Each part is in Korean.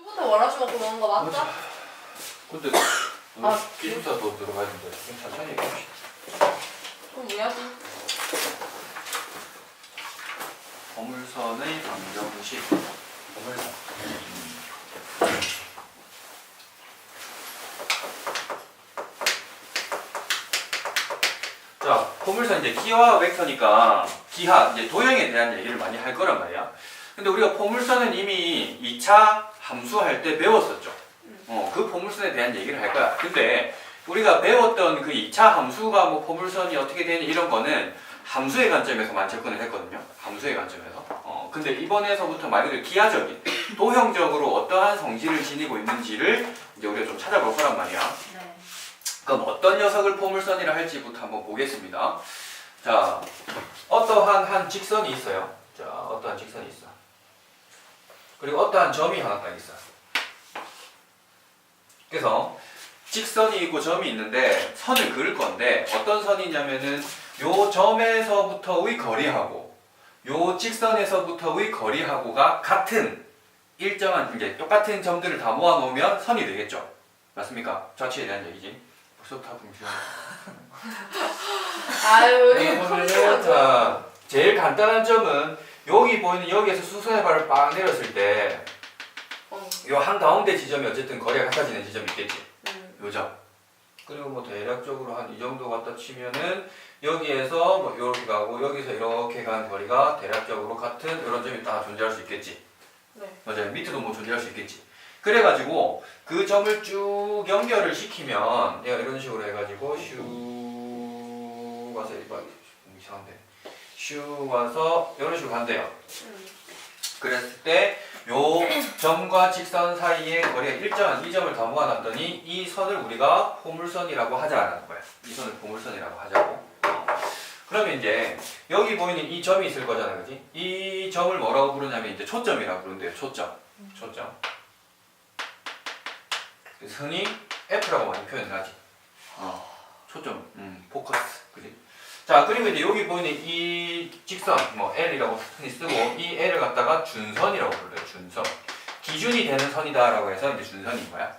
처음부터 월화수 먹고 노는 거 맞죠? 근데 기숙사 더 들어가야 되는데 좀 천천히 얘기합시다. 그럼 왜 하지? 포물선의 방정식. 포물선. 자, 포물선 이제 기하 벡터니까 기하 이제 도형에 대한 얘기를 많이 할 거란 말이야. 근데 우리가 포물선은 이미 2차 함수할 때 배웠었죠. 그 포물선에 대한 얘기를 할 거야. 근데 우리가 배웠던 그 2차 함수가 뭐 포물선이 어떻게 되니 이런 거는 함수의 관점에서만 접근을 했거든요. 함수의 관점에서. 근데 이번에서부터 말 그대로 기하적인, 도형적으로 어떠한 성질을 지니고 있는지를 이제 우리가 좀 찾아볼 거란 말이야. 네. 그럼 어떤 녀석을 포물선이라 할지부터 한번 보겠습니다. 자, 어떠한 한 직선이 있어요. 자, 어떠한 직선이 있어. 그리고 어떠한 점이 하나 딱 있어. 그래서 직선이 있고 점이 있는데 선을 그을 건데 어떤 선이냐면은 요 점에서부터의 거리하고 요 직선에서부터의 거리하고가 같은 일정한 이제 똑같은 점들을 다 모아 놓으면 선이 되겠죠. 맞습니까? 좌측에 대한 얘기지. 벌써부터 궁시렁. 아유 보면은 자 제일 간단한 점은 여기 보이는 여기에서 수선의 발을 빡 내렸을 때 요 한가운데 지점이 어쨌든 거리가 같아지는 지점이 있겠지. 요 점. 그리고 뭐 대략적으로 한 이 정도 갖다 치면은 여기에서 뭐 이렇게 가고 여기서 이렇게 가는 거리가 대략적으로 같은 이런 점이 다 존재할 수 있겠지. 네. 맞아요. 밑에도 뭐 존재할 수 있겠지. 그래가지고 그 점을 쭉 연결을 시키면 내가 이런 식으로 해가지고 슉 와서 이상한데 슉 와서 이런 식으로 간대요. 그랬을 때 요 점과 직선 사이의 거리가 일정한 이 점을 다 모아놨더니 이 선을 우리가 포물선이라고 하자라는 거야. 이 선을 포물선이라고 하자고. 그러면 이제 여기 보이는 이 점이 있을 거잖아, 그지? 이 점을 뭐라고 부르냐면 이제 초점이라고 부른대요. 초점. 초점. 흔히 F라고 많이 표현하지. 초점, 포커스, 그지? 자, 그리고 이제 여기 보이는 이 직선, 뭐 L이라고 흔히 쓰고 이 L을 갖다가 준선이라고 불러요. 준선. 기준이 되는 선이다라고 해서 이제 준선인 거야.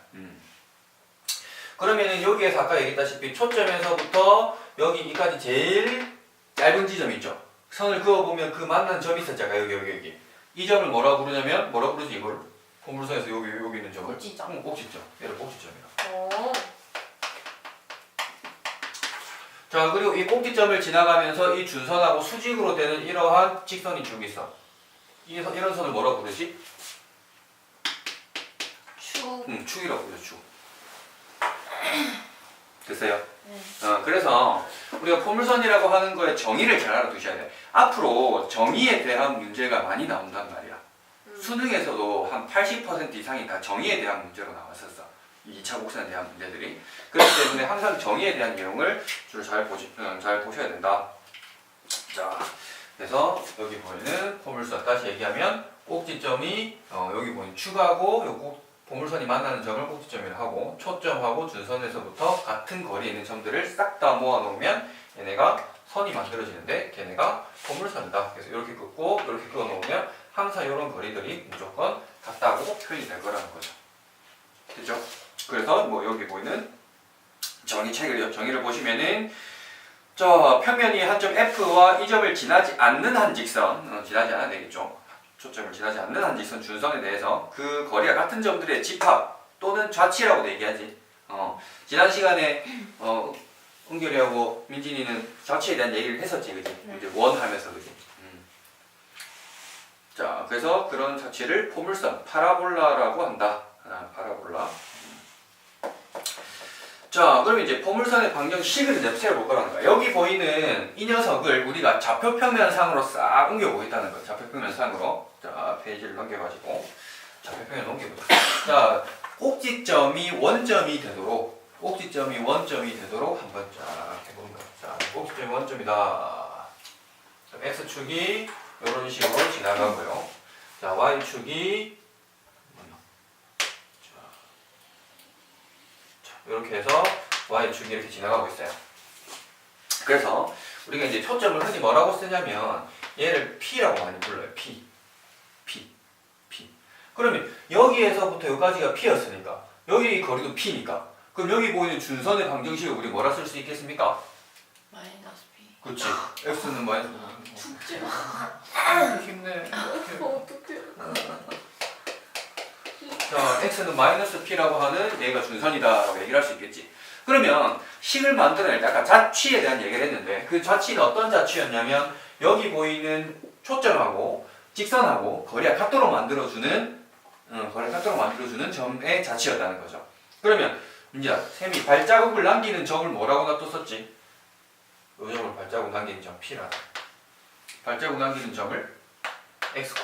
그러면은 여기에서 아까 얘기했다시피 초점에서부터 여기까지 제일 짧은 지점이 있죠. 선을 그어보면 그 만난 점이 있었잖아요. 여기. 이 점을 뭐라고 부르냐면 뭐라고 부르지 이걸? 포물선에서 여기 있는 점을? 꼭지점. 꼭지점. 얘를 꼭지점이라고. 오. 자, 그리고 이 꼭지점을 지나가면서 이 준선하고 수직으로 되는 이러한 직선이 쭉 있어. 이런 선을 뭐라고 부르지? 축. 축이라고 부르죠. 축. 됐어요? 네. 그래서 우리가 포물선이라고 하는 거에 정의를 잘 알아두셔야 돼. 앞으로 정의에 대한 문제가 많이 나온단 말이야. 수능에서도 한 80% 이상이 다 정의에 대한 문제로 나왔었어. 2차 곡선에 대한 문제들이. 그렇기 때문에 항상 정의에 대한 내용을 잘 보셔야 된다. 자, 그래서 여기 보이는 포물선 다시 얘기하면 꼭지점이 여기 보이는 축하고 요 포물선이 만나는 점을 꼭지점이라고 하고 초점하고 준선에서부터 같은 거리에 있는 점들을 싹 다 모아놓으면 얘네가 선이 만들어지는데 걔네가 포물선이다. 그래서 이렇게 긋고 이렇게 그어놓으면 항상 이런 거리들이 무조건 같다고 표현이 될 거라는 거죠. 됐죠? 그래서 뭐 여기 보이는 정의를 보시면은 저 평면이 한 점 F와 이 점을 지나지 않는 한 직선, 지나지 않아야 되겠죠. 초점을 지나지 않는 한 직선 준선에 대해서 그 거리가 같은 점들의 집합 또는 좌치라고도 얘기하지. 지난 시간에 은결이하고 민진이는 좌치에 대한 얘기를 했었지, 그지? 이제 원하면서, 그지? 자, 그래서 그런 좌치를 포물선, 파라볼라라고 한다. 파라볼라. 자, 그럼 이제 포물선의 방정식을 이제 세워볼 거라는 거야. 여기 보이는 이 녀석을 우리가 좌표평면상으로 싹 옮겨보겠다는 거야. 좌표평면상으로. 자, 페이지를 넘겨가지고 좌표평면 옮겨보자. 자, 꼭지점이 원점이 되도록 한번 쫙 해보는 거야. 자, 꼭지점이 원점이다. X축이 이런 식으로 지나가고요. 자, Y축이 이렇게 해서 Y축이 이렇게 지나가고 있어요. 그래서 우리가 이제 초점을 흔히 뭐라고 쓰냐면 얘를 P라고 많이 불러요. P. 그러면 여기에서부터 여기까지가 P였으니까 여기 거리도 P니까 그럼 여기 보이는 준선의 방정식을 우리 뭐라 쓸 수 있겠습니까? 마이너스 B. 그렇지. X는 마이너스 죽지 마. 힘내. 어떡해. 자, X는 마이너스 P라고 하는 얘가 준선이다라고 얘기를 할 수 있겠지. 그러면 식을 만들어낼 때 아까 자취에 대한 얘기를 했는데 그 자취는 어떤 자취였냐면 여기 보이는 초점하고 직선하고 거리가 같도록 만들어주는 점의 자취였다는 거죠. 그러면 이제 쌤이 발자국을 남기는 점을 뭐라고 놔뒀었지? 이 점을 발자국 남기는 점 P라. 발자국 남기는 점을 x,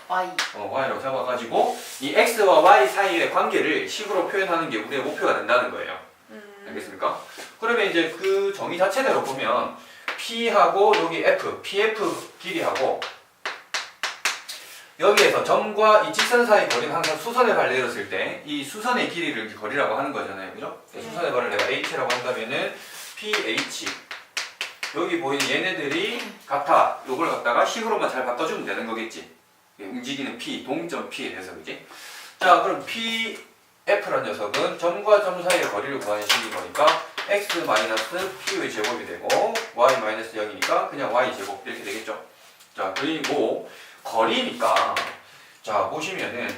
Y. y라고 잡아가지고 이 x와 y 사이의 관계를 식으로 표현하는 게 우리의 목표가 된다는 거예요. 알겠습니까? 그러면 이제 그 정의 자체대로 보면 P하고 여기 F, PF 길이하고 여기에서 점과 이 직선 사이 거리는 항상 수선의 발을 내렸을 때 이 수선의 길이를 이렇게 거리라고 하는 거잖아요. 그죠? 수선의 발을 내가 H라고 한다면은 PH 여기 보이는 얘네들이 같아. 요걸 갖다가 식으로만 잘 바꿔주면 되는 거겠지. 움직이는 P, 동점 P에 대해서 그지? 자, 그럼 PF라는 녀석은 점과 점 사이의 거리를 구하는 식인 거니까 x 마이너스 P의 제곱이 되고 y 마이너스 0이니까 그냥 y 제곱 이렇게 되겠죠. 자, 그리고 거리니까 자 보시면은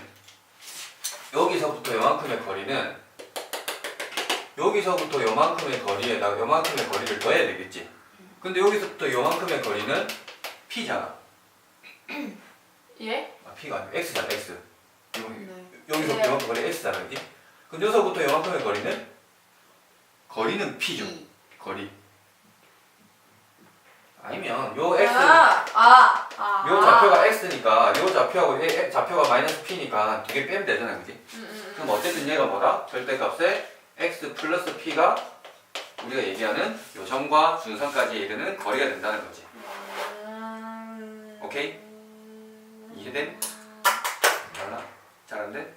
여기서부터 요만큼의 거리는 여기서부터 요만큼의 거리에다가 요만큼의 거리를 더해야 되겠지. 근데 여기서부터 요만큼의 거리는 P잖아. 예? 아, P가 아니고 X잖아, X. 네. 여기서부터 네. 요만큼 거리 X잖아, 그지? 근데 여기서부터 요만큼의 거리는 P죠. B. 거리. 아니면 요 X, 요 좌표가 X니까 요 좌표하고 좌표가 마이너스 P니까 두 개 빼면 되잖아, 그지? 그럼 어쨌든 얘가 뭐다? 절대값에 X 플러스 P가 우리가 얘기하는 요 점과 준선까지 이르는 거리가 된다는 거지. 오케이? 이해됨? 몰라? 잘한데?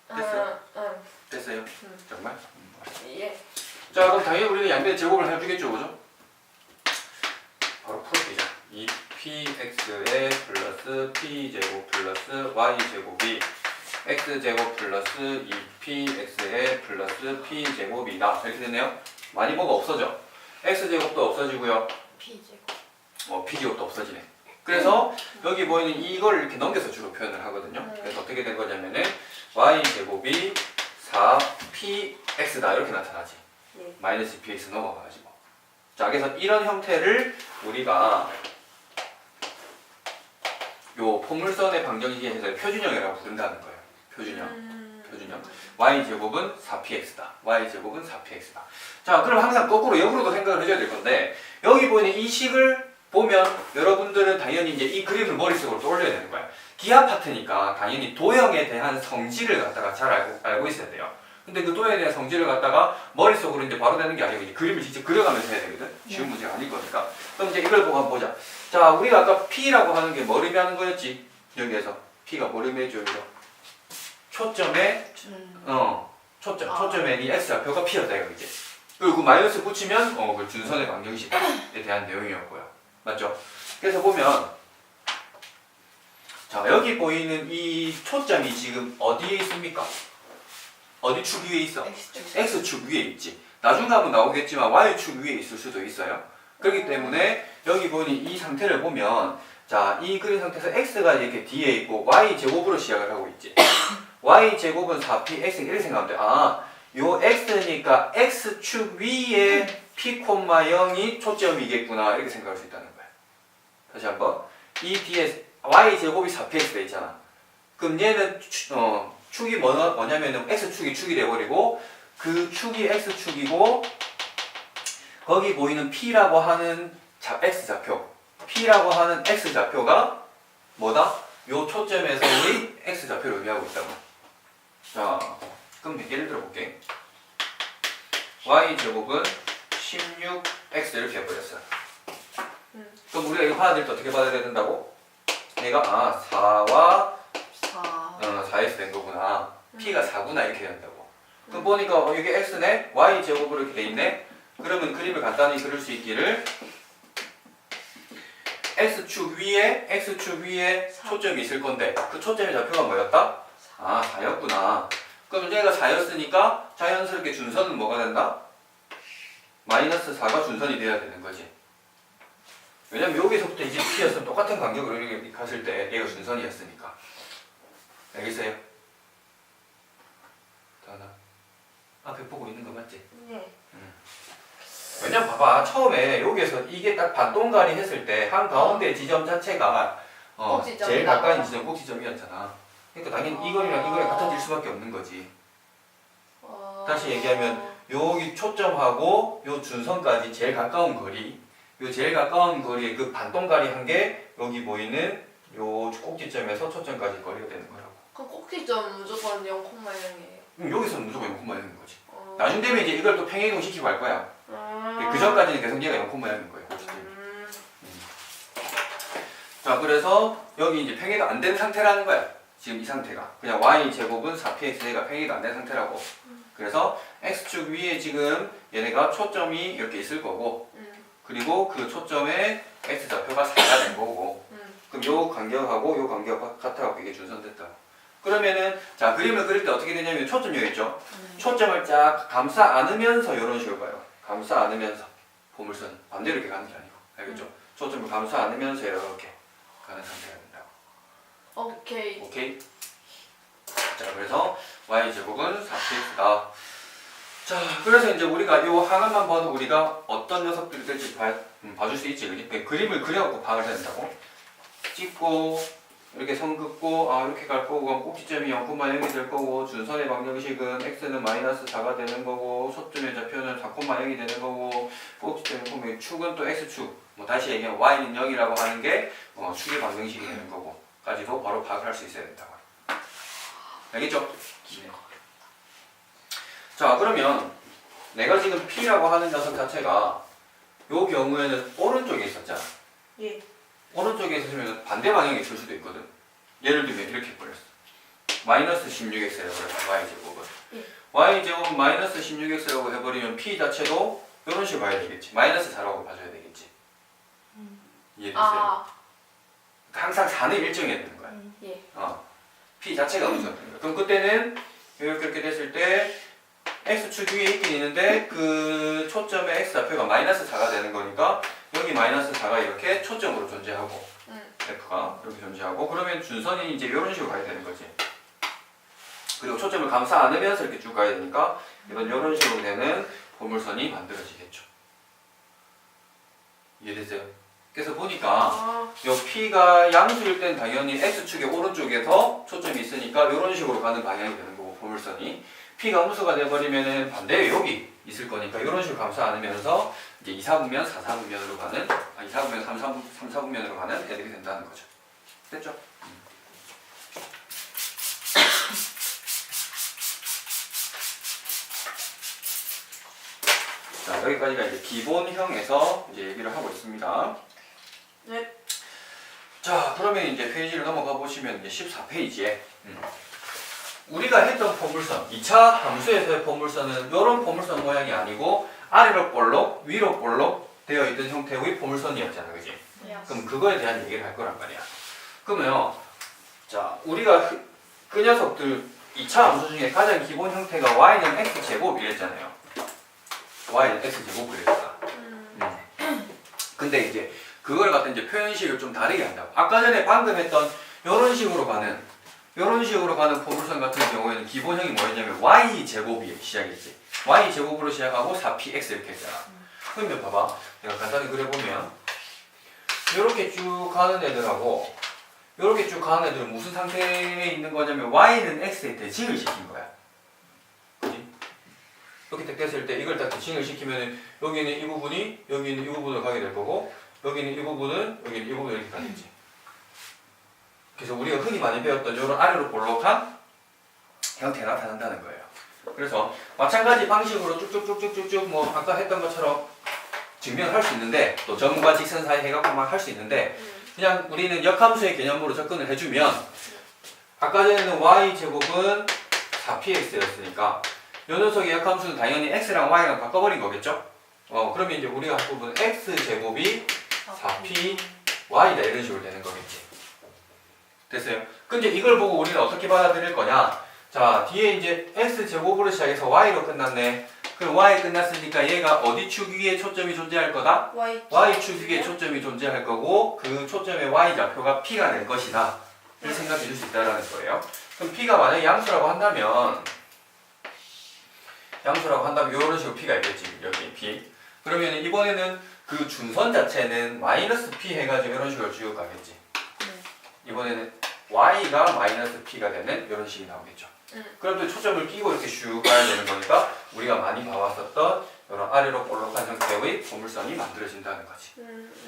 됐어요? 됐어요? 정말? 예. 자, 그럼 당연히 우리는 양변의 제곱을 해주겠죠, 그죠? 바로 풀어보자. 2px에 플러스 p제곱 플러스 y제곱이 x제곱 플러스 2px에 플러스 p제곱이다. 이렇게 됐네요? 많이 뭐가 없어져. x제곱도 없어지고요. B 제곱. p제곱도 없어지네. 그래서 여기 보이는 이걸 이렇게 넘겨서 주로 표현을 하거든요. 네. 그래서 어떻게 된 거냐면은 y제곱이 4px다 이렇게 나타나지. 네. 마이너스 px 넘어가가지고. 자, 그래서 이런 형태를 우리가 요 포물선의 방정식에서 표준형이라고 부른다는 거예요. 표준형. y제곱은 4px다. y제곱은 4px다. 자, 그럼 항상 거꾸로 역으로도 생각을 해줘야 될 건데 여기 보이는 이 식을 보면 여러분들은 당연히 이제 이 그림을 머릿속으로 떠올려야 되는 거야. 기하 파트니까 당연히 도형에 대한 성질을 갖다가 잘 알고 있어야 돼요. 근데 그 도형에 대한 성질을 갖다가 머릿속으로 이제 바로 되는 게 아니고 이제 그림을 직접 그려가면서 해야 되거든. 쉬운 문제가 아닐 거니까. 그럼 이제 이걸 보고 한번 보자. 자, 우리가 아까 P라고 하는 게 뭘 의미하는 거였지? 여기에서 P가 뭘 의미해줘, 여기서? 초점에 초점에 이 X좌표가 P였다 이거지. 그리고 마이너스 붙이면 그 준선의 방정식에 대한 내용이었고요. 맞죠? 그래서 보면 자, 여기 보이는 이 초점이 지금 어디에 있습니까? 어디 축 위에 있어? X축 위에 있지. 나중 가면 나오겠지만 Y축 위에 있을 수도 있어요. 그렇기 때문에 여기 보이는 이 상태를 보면 자, 이 그림 상태에서 X가 이렇게 뒤에 있고 Y제곱으로 시작을 하고 있지. Y제곱은 4P, X 이렇게 생각하면 돼. 아, 요 X니까 X축 위에 P, 0이 초점이겠구나 이렇게 생각할 수 있다는 거야. 다시 한번 이 뒤에 Y제곱이 4PX 돼 있잖아. 그럼 얘는 축이 뭐냐면은 X축이 축이 돼버리고 그 축이 X축이고 거기 보이는 P라고 하는 X좌표 P라고 하는 X좌표가 뭐다? 요 초점에서 우리 X좌표를 의미하고 있다고. 자, 그럼 예를 들어 볼게. Y제곱은 16X 이렇게 해버렸어. 그럼 우리가 이거 받아들일 때 어떻게 받아야 된다고? 얘가 4와 4에서 된 거구나. P가 4구나 이렇게 된다고. 그럼 보니까 이게 X네? Y제곱으로 이렇게 돼 있네? 그러면 그림을 간단히 그릴 수 있기를 x축 위에 초점이 있을 건데 그 초점의 좌표가 뭐였다? 아 4였구나. 그럼 얘가 4였으니까 자연스럽게 준선은 뭐가 된다? 마이너스 4가 준선이 돼야 되는 거지. 왜냐면 여기서부터 이제 P였으면 똑같은 간격으로 이렇게 갔을 때 얘가 준선이었으니까. 알겠어요? 다나 앞에 보고 있는 거 맞지? 네. 왜냐면 봐봐 처음에 여기에서 이게 딱 반동갈이 했을 때 한가운데 지점 자체가 제일 가까운 지점 꼭지점이었잖아. 그러니까 당연히 이거랑 이거랑 같아질 수밖에 없는 거지. 다시 얘기하면 여기 초점하고 요 준선까지 제일 가까운 거리, 요 제일 가까운 거리에 그 반동갈이 한 게 여기 보이는 요 꼭지점에서 초점까지 거리가 되는 거라고. 그 꼭지점 무조건 0,0이에요. 여기서는 무조건 0,0인 거지. 나중 되면 이제 이걸 또 평행이동 시키고 할 거야. 그 전까지는 계속 얘가 0,0인 거예요. 자, 그래서 여기 이제 평행이가 안 된 상태라는 거야. 지금 이 상태가. 그냥 y제곱은 4px가 평행이가 안 된 상태라고. 그래서 x축 위에 지금 얘네가 초점이 이렇게 있을 거고, 그리고 그 초점에 x좌표가 4가 된 거고, 그럼 요 간격하고 요 간격 같아갖고 이게 준선됐다고. 그러면은 자 그림을 그릴 때 어떻게 되냐면 초점 여기 있죠. 초점을 쫙 감싸 안으면서 이런 식으로 봐요. 감싸 안으면서 보물선 반대로 이렇게 가는 게 아니고 알겠죠? 초점을 감싸 안으면서 이렇게 가는 상태가 된다고. 오케이. 오케이. 자 그래서 y제곱은 4px다. 자 그래서 이제 우리가 요 하나만 봐도 우리가 어떤 녀석들이 될지 봐줄 수 있지, 그지? 그림을 그려갖고 파악을 해야 된다고. 찍고 이렇게 선 긋고 이렇게 갈 거고 꼭지점이 0,0이 될 거고 준선의 방정식은 x는 마이너스 4가 되는 거고 초점의 좌표는 4,0이 되는 거고 꼭지점 0,0 축은 또 x축 뭐 다시 얘기하면 y는 0이라고 하는 게 축의 방정식이 되는 거고 까지도 바로 파악을 할 수 있어야 된다고. 알겠죠? 네. 자 그러면 내가 지금 P라고 하는 녀석 자체가 요 경우에는 오른쪽에 있었잖아. 예. 오른쪽에 있으면 반대 방향에 있을 수도 있거든. 예를 들면 이렇게 해버렸어. 마이너스 16x라고 해서 y제곱은. 예. y제곱은 마이너스 16x라고 해버리면 P 자체도 이런 식으로 봐야 되겠지. 마이너스 4라고 봐줘야 되겠지. 이해됐어요? 항상 4는 일정해야 되는 거야. 예. P 자체가 무슨 그럼 그때는 이렇게 됐을 때 x축 위에 있긴 있는데 그 초점의 x좌표가 마이너스 4가 되는 거니까 여기 마이너스 4가 이렇게 초점으로 존재하고 f가 이렇게 존재하고 그러면 준선이 이제 이런 식으로 가야 되는 거지. 그리고 초점을 감싸 안으면서 이렇게 쭉 가야 되니까 이런 식으로 되는 보물선이 만들어지겠죠. 이해됐어요? 그래서 보니까 요 P가 양수일 땐 당연히 x축의 오른쪽에서 초점이 있으니까 이런 식으로 가는 방향이 되는 거고 보물선이 P가 음수가 돼버리면은 반대에 여기 있을 거니까 이런 식으로 감싸 안으면서 이제 2사분면 4사분면으로 가는 2사분면 3사분면으로 가는 애들이 된다는 거죠. 됐죠? 자 여기까지가 이제 기본형에서 이제 얘기를 하고 있습니다. 네. 자 그러면 이제 페이지를 넘어가 보시면 이제 14페이지에 우리가 했던 포물선 2차 함수에서의 포물선은 이런 포물선 모양이 아니고 아래로 볼록 위로 볼록 되어 있던 형태의 포물선이었잖아, 그지? 그럼 그거에 대한 얘기를 할 거란 말이야. 그러면 자 우리가 그 녀석들 2차 함수 중에 가장 기본 형태가 y는 x제곱이랬잖아요. y는 x제곱 그랬잖아. 근데 이제 그걸 갖다 이제 표현식을 좀 다르게 한다고. 아까 전에 방금 했던 이런 식으로 가는 포물선 같은 경우에는 기본형이 뭐였냐면 y제곱이 시작했지. y제곱으로 시작하고 4px 이렇게 했잖아. 그러면 봐봐. 내가 간단히 그려보면 이렇게 쭉 가는 애들하고 이렇게 쭉 가는 애들은 무슨 상태에 있는 거냐면 y는 x에 대칭을 시킨 거야. 그지? 이렇게 딱 됐을 때 이걸 딱 대칭을 시키면 여기는 이 부분이 여기는 이 부분으로 가게 될 거고 여기는 이 부분은 여기는 이 부분으로 이렇게 가겠지. 그래서 우리가 흔히 많이 배웠던 이런 아래로 볼록한 형태가 나타난다는 거예요. 그래서 마찬가지 방식으로 쭉쭉쭉쭉쭉 뭐 아까 했던 것처럼 증명할 수 있는데 또 점과 직선 사이 해갖고 막 할 수 있는데 그냥 우리는 역함수의 개념으로 접근을 해주면 아까 전에는 y제곱은 4px였으니까 이 녀석의 역함수는 당연히 x랑 y랑 바꿔버린 거겠죠? 그러면 이제 우리가 할 부분은 x제곱이 4py y다 이런 식으로 되는 거겠지. 됐어요? 근데 이걸 보고 우리는 어떻게 받아들일 거냐? 자, 뒤에 이제 x제곱으로 시작해서 y로 끝났네. 그럼 y 끝났으니까 얘가 어디 축 위에 초점이 존재할 거다? y축 위에 초점이 존재할 거고 그 초점의 y좌표가 p가 될 것이다. 를 생각해 줄 수 있다는 거예요. 그럼 p가 만약에 양수라고 한다면 이런 식으로 p가 있겠지. 여기 p. 그러면 이번에는 그 준선 자체는 마이너스 p 해가지고 이런 식으로 쭉 가겠지. 이번에는 y가 마이너스 p가 되는 이런 식이 나오겠죠. 그럼 또 초점을 끼고 이렇게 슉 가야 되는 거니까 우리가 많이 봐왔었던 이런 아래로 볼록한 형태의 고물선이 만들어진다는 거지.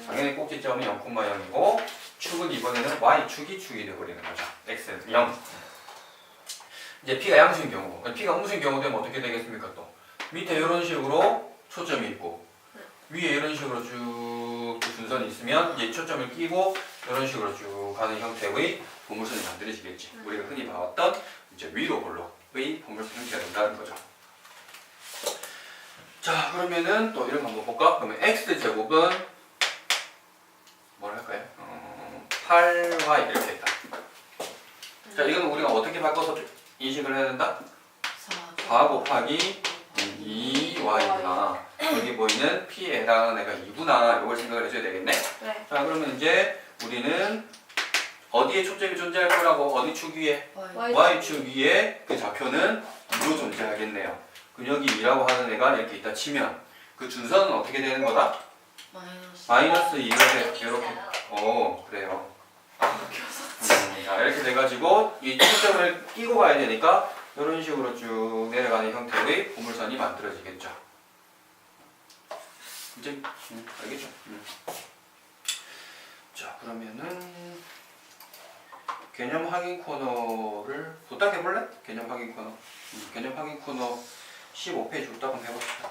당연히 꼭지점은 0,0이고 축은 이번에는 y축이 축이 되어버리는 거죠. x는 0. 이제 p가 양수인 경우, p가 음수인 경우 되면 어떻게 되겠습니까? 또 밑에 이런 식으로 초점이 있고 위에 이런 식으로 쭉 준선이 있으면 이제 초점을 끼고 이런 식으로 쭉 가는 형태의 고물선이 만들어지겠지. 우리가 흔히 봐왔던 이제 위로 볼록의 고물선 형태가 된다는 거죠. 자, 그러면은 또 이런 거 한번 볼까? 그러면 x제곱은 뭐라 할까요? 8y 이렇게 있다. 자, 이거는 우리가 어떻게 바꿔서 인식을 해야 된다? 4 곱하기 2y구나. 여기 보이는 p에 해당하는 애가 2구나. 이걸 생각을 해줘야 되겠네. 네. 자, 그러면 이제 우리는 어디에 초점이 존재할 거라고? 어디 축 위에? y축 위에 그 좌표는 2로 존재하겠네요. 그럼 여기 2라고 하는 애가 이렇게 있다 치면 그 준선은 어떻게 되는 거다? 마이너스 2가 돼. 이렇게. 그래요. 자, 이렇게 돼가지고 이 초점을 끼고 가야 되니까 이런 식으로 쭉 내려가는 형태의 고물선이 만들어지겠죠. 이제 알겠죠? 자, 그러면은 개념 확인 코너를 부탁해 볼래? 개념 확인 코너. 개념 확인 코너 15페이지 부탁 한번 해봅시다.